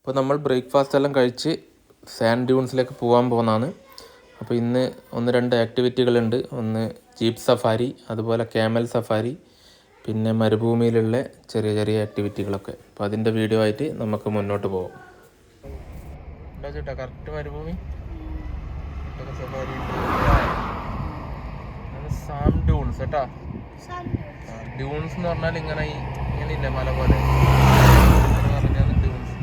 അപ്പോൾ നമ്മൾ ബ്രേക്ക്ഫാസ്റ്റ് എല്ലാം കഴിച്ച് സാൻഡ് ഡ്യൂൺസിലേക്ക് പോകാൻ പോകുന്നതാണ്. അപ്പോൾ ഇന്ന് 1-2 ആക്ടിവിറ്റികളുണ്ട്. ഒന്ന് ജീപ്പ് സഫാരി, അതുപോലെ ക്യാമൽ സഫാരി, പിന്നെ മരുഭൂമിയിലുള്ള ചെറിയ ചെറിയ ആക്ടിവിറ്റികളൊക്കെ. അപ്പോൾ അതിൻ്റെ വീഡിയോ ആയിട്ട് നമുക്ക് മുന്നോട്ട് പോകാം. എന്താ ചേട്ടാ കറക്റ്റ് മരുഭൂമി സഫാരി സാം ഡ്യൂൺസ് കേട്ടാ. ഡ്യൂൺസ് എന്ന് പറഞ്ഞാൽ ഇങ്ങനെ ഇല്ല മല പോലെ പറഞ്ഞാൽ ഡ്യൂൺസ്.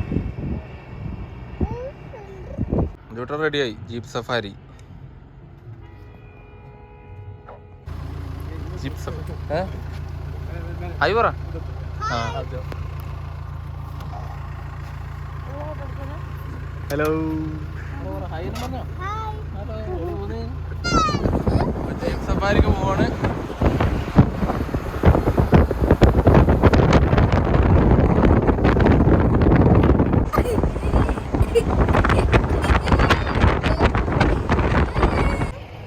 ഇതോട്ട് റെഡിയായി jeep safari. Jeep safari hi പറ. ഹലോ ജീപ്പ് സഫാരിക്ക് പോവാണ്.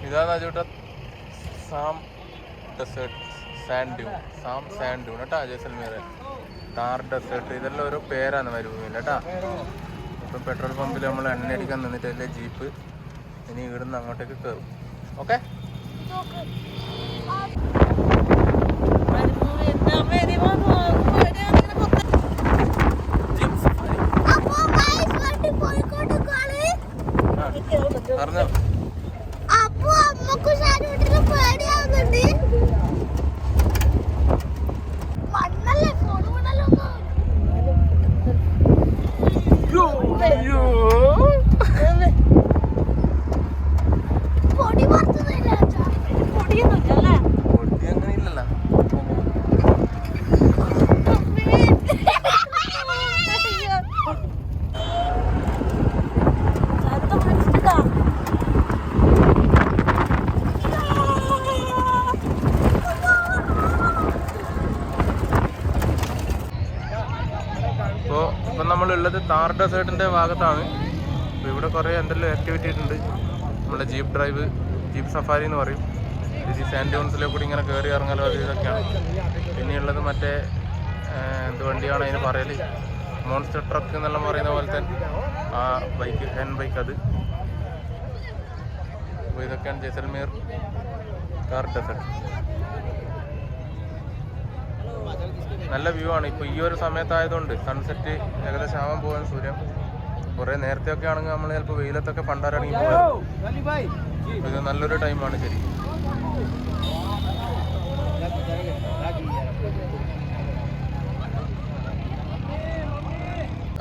ഇതാണ് ചേട്ടാ Sam desert sand dune. Sam sand dune കേട്ടാ. ജയ്സൽമീർ താർ ഡെസേർട്ട് ഇതെല്ലാം ഓരോ പേരാണ് മരുഭൂമിയിൽ കേട്ടാ. ഇപ്പം പെട്രോൾ പമ്പിൽ നമ്മൾ എണ്ണ അടിക്കാൻ നിന്നിട്ടല്ലേ ജീപ്പ്. ഇനി ഇവിടുന്ന് അങ്ങോട്ടേക്ക് കയറും. ഓക്കെ പറഞ്ഞോ. ഇപ്പം നമ്മളുള്ളത് താർ ഡെസേർട്ടിൻ്റെ ഭാഗത്താണ്. അപ്പോൾ ഇവിടെ കുറേ എന്തെല്ലാം ആക്ടിവിറ്റി ഉണ്ട്. നമ്മുടെ ജീപ്പ് ഡ്രൈവ്, ജീപ്പ് സഫാരി എന്ന് പറയും. ഈ സാൻഡ് ഡ്യൂൺസിലെ കൂടി ഇങ്ങനെ കയറി ഇറങ്ങലോ അത് ഇതൊക്കെയാണ്. പിന്നെയുള്ളത് മറ്റേ എന്ത് വണ്ടിയാണ് അതിന് പറയൽ, മോൺസ്റ്റർ ട്രക്ക് എന്നെല്ലാം പറയുന്ന പോലെ തന്നെ ആ ബൈക്ക്, ഹാൻഡ് ബൈക്ക് അത്. അപ്പോൾ ഇതൊക്കെയാണ് ജയ്സൽമീർ താർ ഡെസേർട്ട്. നല്ല വ്യൂ ആണ്. ഇപ്പോൾ ഈ ഒരു സമയത്തായതുകൊണ്ട് സൺസെറ്റ് ഏകദേശം ആവാൻ പോകാൻ സൂര്യൻ. കുറേ നേരത്തെ ഒക്കെ ആണെങ്കിൽ നമ്മൾ ചിലപ്പോൾ വെയിലത്തൊക്കെ പണ്ടാരടങ്ങി പോകാം. ഇത് നല്ലൊരു ടൈമാണ് ശരി.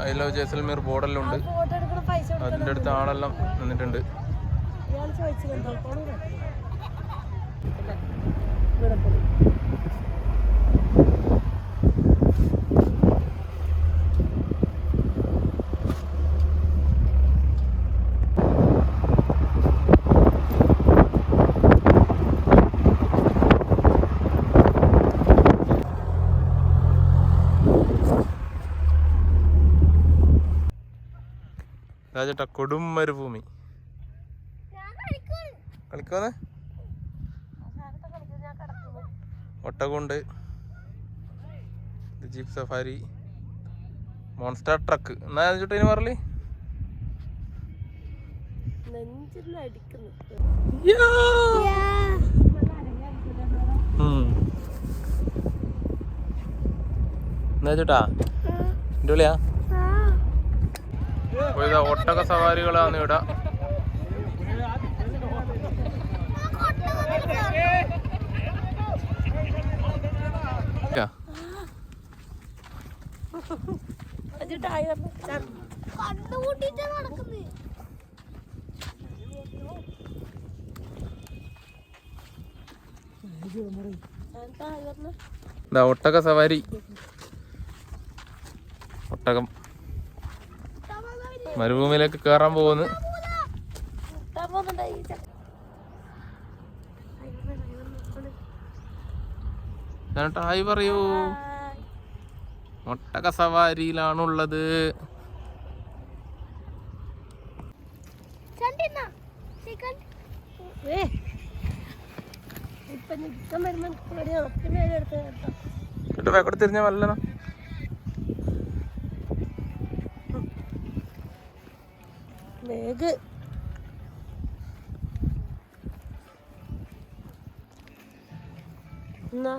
ഐ ലവ് ജയ്സൽമീർ ബോർഡെല്ലാം ഉണ്ട്. അതിൻ്റെ അടുത്ത് ആളെല്ലാം നിന്നിട്ടുണ്ട്. രാജേട്ടാ കൊടും മരുഭൂമി. കളിക്കാതെ ഒട്ടകമുണ്ട്, ജീപ്പ് സഫാരി, മോൺസ്റ്റർ ട്രക്ക്. എന്നാ ചേട്ടാ ഇനി പറയല് എന്നാ ചേട്ടാ എൻ്റെ വിളിയാ. ഇതാ ഒട്ടക സവാരികളാണ് ഇവിടെ. ഒട്ടക സവാരി, ഒട്ടകം മരുഭൂമിയിലേക്ക് കയറാൻ പോകുന്നു. ഹായ് പറയൂ. ഒട്ടക സവാരിയിലാണുള്ളത്. തിരിഞ്ഞ വല്ലന ബാഗ് എന്നാ